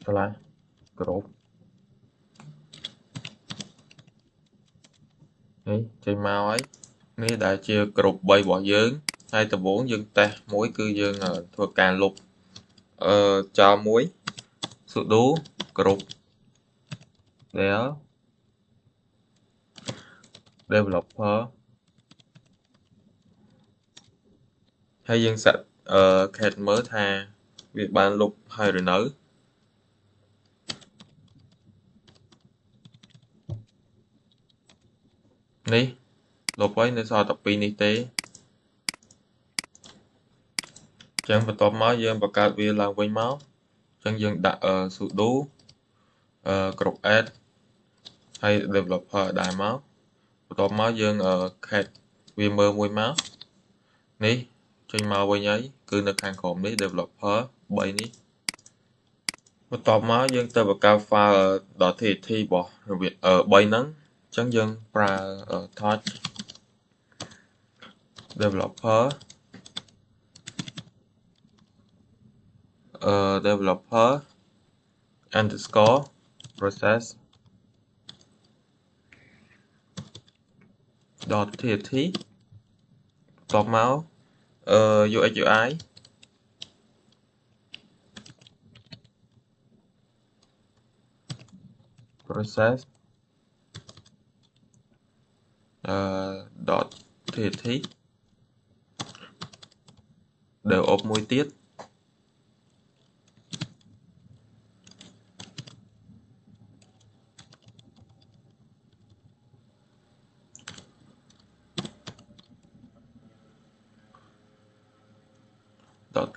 ក្រុមនេះចេញមកហើយនេះដែលជាក្រុម3របស់យើងហើយដំបូងយើងតេស្តមួយគឺយើងធ្វើការលុបចោលមួយ sudo ក្រុម del developer ហើយយើងសាក់cat មើលថាវាបានលុបហើយឬនៅនេះលុបហើយនៅសល់តែ2នេះទេអញ្ចឹងបន្ទាប់មកយើងបង្កើតវាឡើងវិញមកអញ្ចឹងយើងដាក់sudo ក្រុម add ហើយ developer ដែរមកបន្ទាប់មកយើងcat វាមើលមួយមកនេះចេញមកវិញហើយគឺនៅខាងក្រោមនេះ developer 3នេះបន្ទាប់មកយើងទៅបង្កើត file .tat របស់របៀប3ហ្នឹងអញ្ចឹងយើងប្រើ touch developer developer underscore process .tat បន្ទាប់មកUX UI process .tt DevOps មួយទៀត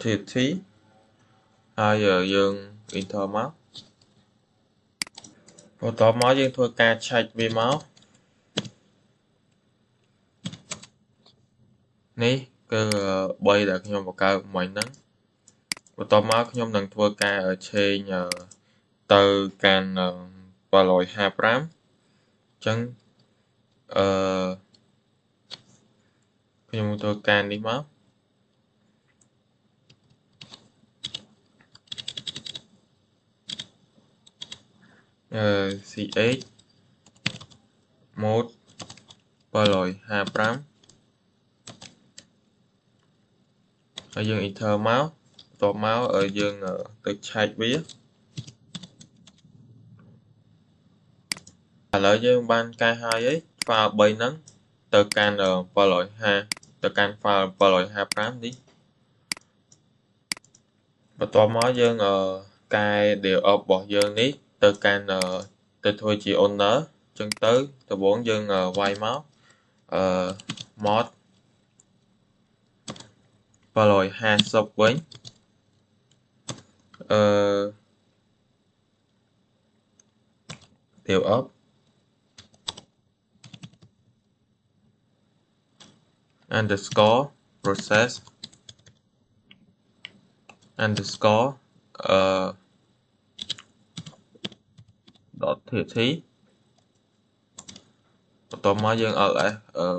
.tt ហើយយើង enter មកបន្ទាប់មកយើងធ្វើការឆែកវាមកនេះគឺ3ដែលខ្ញុំបង្កើតមិញហ្នឹងបន្ទាប់មកខ្ញុំនឹងធ្វើការឆេញទៅកាន់755អញ្ចឹងខ្ញុំធ្វើការនេះមកch mode 755ហើយយើង enter មកបន្ទាប់មកយើងទៅឆែកវាឥឡូវយើងបានកែហើយ file 3ហ្នឹងទៅកាន់750ទៅកាន់ file 755នេះបន្ទាប់មកយើងកែ DevOps របស់យើងនេះទៅកាន់ទៅធ្វើជា owner អញ្ចឹងទៅដំបូងយើងវាយមកmod 750វិញDevOps underscore process underscore .tt បន្ទាប់មកយើង ls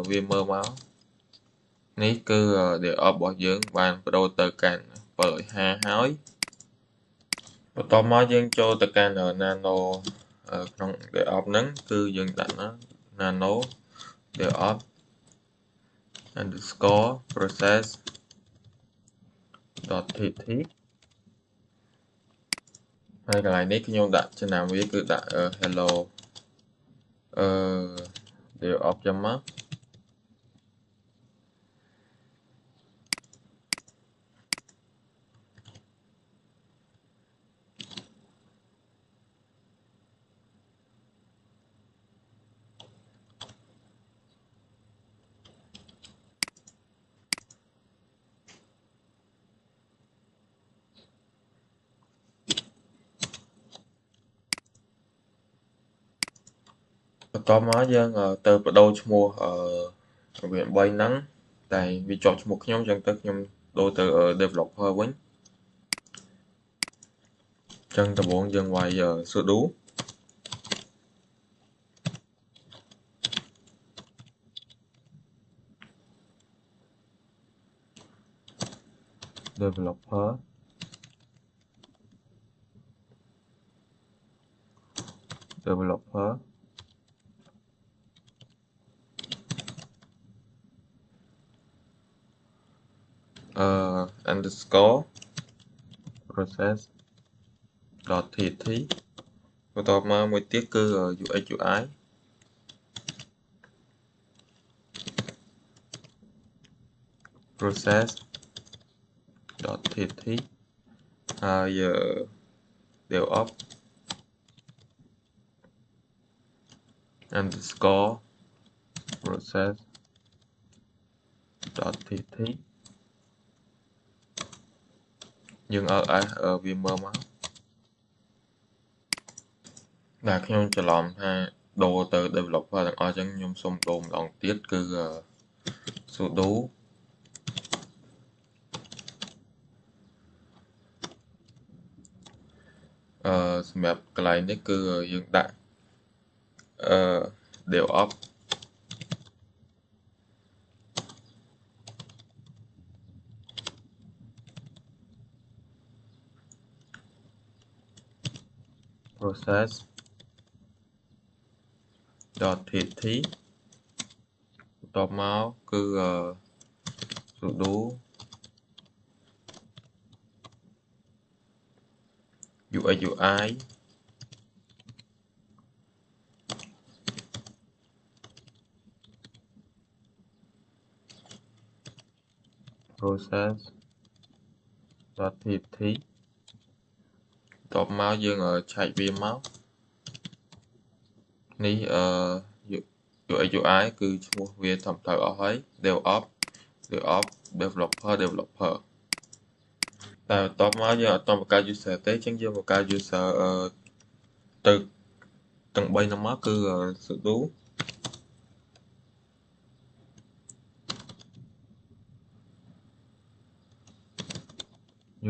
វាមើលមកនេះគឺ DevOps របស់យើងបានបដូរទៅកាន់750ហើយបន្ទាប់មកយើងចូលទៅកាន់ nano ក្នុង DevOps ហ្នឹងគឺយើងដាក់ណា nano DevOps underscore process .tt ហើយកន្លែងនេះខ្ញុំដាក់ចំណាំវាគឺដាក់ hello DevOps ចាំមក តមកយើងទៅបដូរឈ្មោះវា3ហ្នឹងតែវាជាប់ឈ្មោះខ្ញុំអញ្ចឹងទៅខ្ញុំដូរទៅ developer វិញអញ្ចឹងដំបូងយើងវាយ sudo developer underscore process .txt បន្ទាប់មកមួយទៀតគឺ UX UI process .txt ហើយ DevOps underscore process .txt យើងឲ្យវាមើលមកដែលខ្ញុំច្រឡំថាដូរទៅ developer ទាំងអស់អញ្ចឹងខ្ញុំសូមដូរម្ដងទៀតគឺ sudoសម្រាប់កន្លែងនេះគឺយើងដាក់ DevOps process .txt បន្ទាប់មកគឺ sudo UX UI process .txt បន្ទាប់មកយើងឆែកវាមកនេះUX UI គឺឈ្មោះវាត្រឹមត្រូវអស់ហើយ DevOps developer តែបន្ទាប់មកយើងអត់តបង្កើត user ទេអញ្ចឹងយើងបង្កើត user ទៅទាំង3ហ្នឹងមកគឺ sudo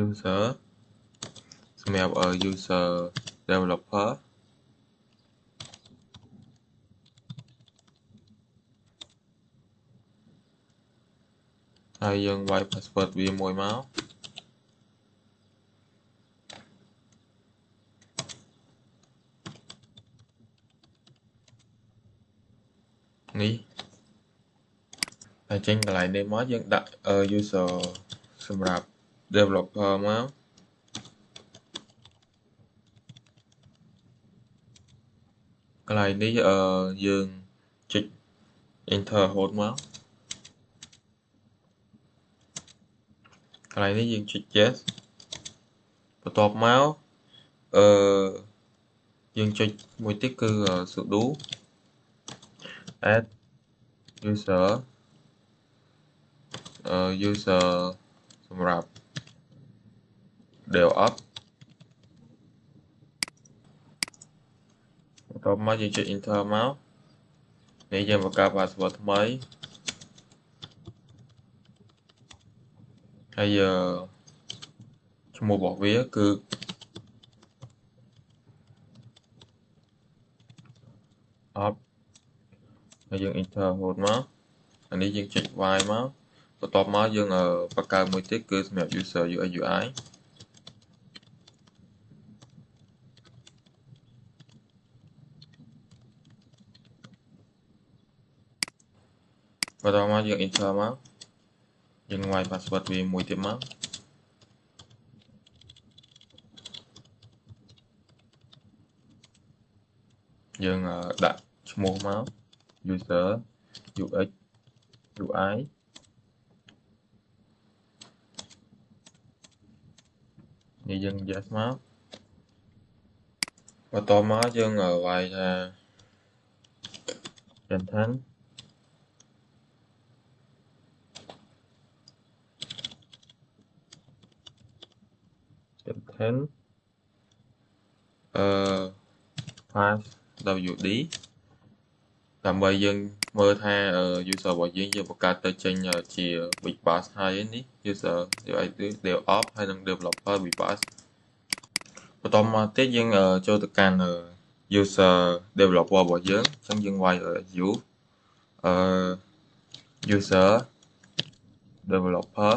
user សម្រាប់ user developer ហើយយើងវាយ password វាមួយមកនេះហើយចេញកន្លែងនេះមកយើងដាក់ user សម្រាប់ developer មកកន្លែងនេះយើងចុច enter រហូតមកកន្លែងនេះយើងចុច yes បន្ទាប់មកយើងចុចមួយទៀតគឺ sudo add user សម្រាប់ DevOps បន្ទាប់មកយើងចុច enter មកនេះយើងបង្កើត password ថ្មីហើយឈ្មោះរបស់វាគឺ op ហើយយើង enter រហូតមកអានេះយើងចុច y មកបន្ទាប់មកយើងបង្កើតមួយទៀតគឺសម្រាប់ user UX UI បន្ទាប់មកយើង enter មកយើងវាយ password វាមួយទៀតមកយើងដាក់ឈ្មោះមក user UX UI នេះយើង yes មកបន្តមកយើងវាយថា content pass WD ដើម្បីយើងមើលថា user របស់យើងបង្កើតទៅចេញជា big bash ហើយនេះ user dev ops ហើយនិង developer big bash បន្តមកទៀតយើងចូលទៅកាន់ user developer របស់យើងអញ្ចឹងយើងវាយ user developer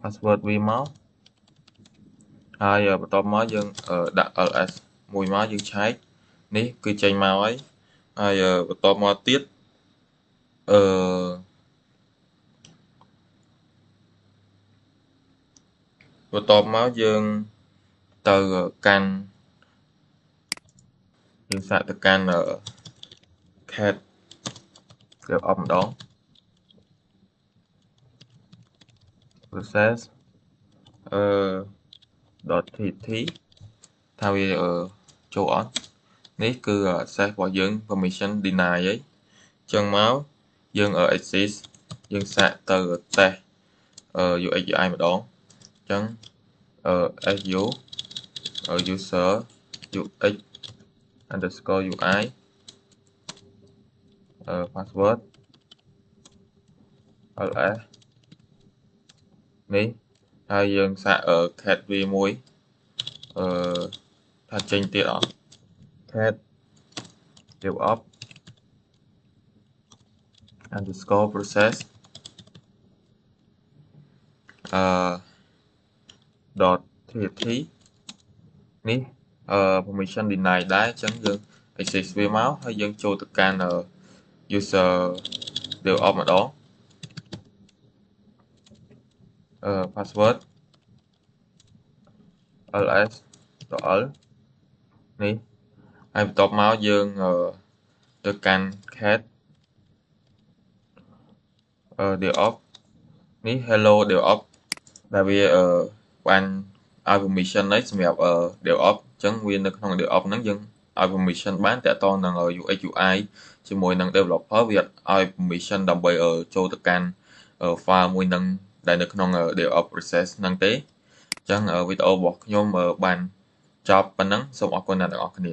password វាមកហើយបន្តមកយើងដាក់ ls មួយមកយើងឆែកនេះគឺចេញមកហើយបន្តមកទៀតបន្តមកយើងទៅកាន់យើងសាកទៅកាន់ cat dev ops ម្ដង process .tt ថាវាចូលអត់នេះគឺ access របស់យើង permission deny អញ្ចឹងមកយើង access យើងសាកទៅ test UX UI ម្ដងអញ្ចឹងsu user UX underscore UI password ls នេះហើយយើងសាកcat វាមួយថាចេញទៀតអត់ cat dev ops underscore process .tt នេះpermission deny ដែរអញ្ចឹងយើង access វាមកហើយយើងចូលទៅកាន់ user dev ops ម្ដងpassword ls.l នេះហើយបន្ទាប់មកយើងទៅកាន់ cat dev ops នេះ hello dev ops ដែលវាបានឲ្យ permission នេះសម្រាប់ dev ops អញ្ចឹងវានៅក្នុង dev ops ហ្នឹងយើងឲ្យ permission បានតាក់ទងនឹង UX UI ជាមួយនឹង developer វាអត់ឲ្យ permission ដើម្បីចូលទៅកាន់ file មួយនឹងដែលនៅក្នុង dev ops process ហ្នឹងទេអញ្ចឹងវីដេអូរបស់ខ្ញុំបានចប់ប៉ុណ្ណឹងសូមអរគុណអ្នកទាំងអស់គ្នា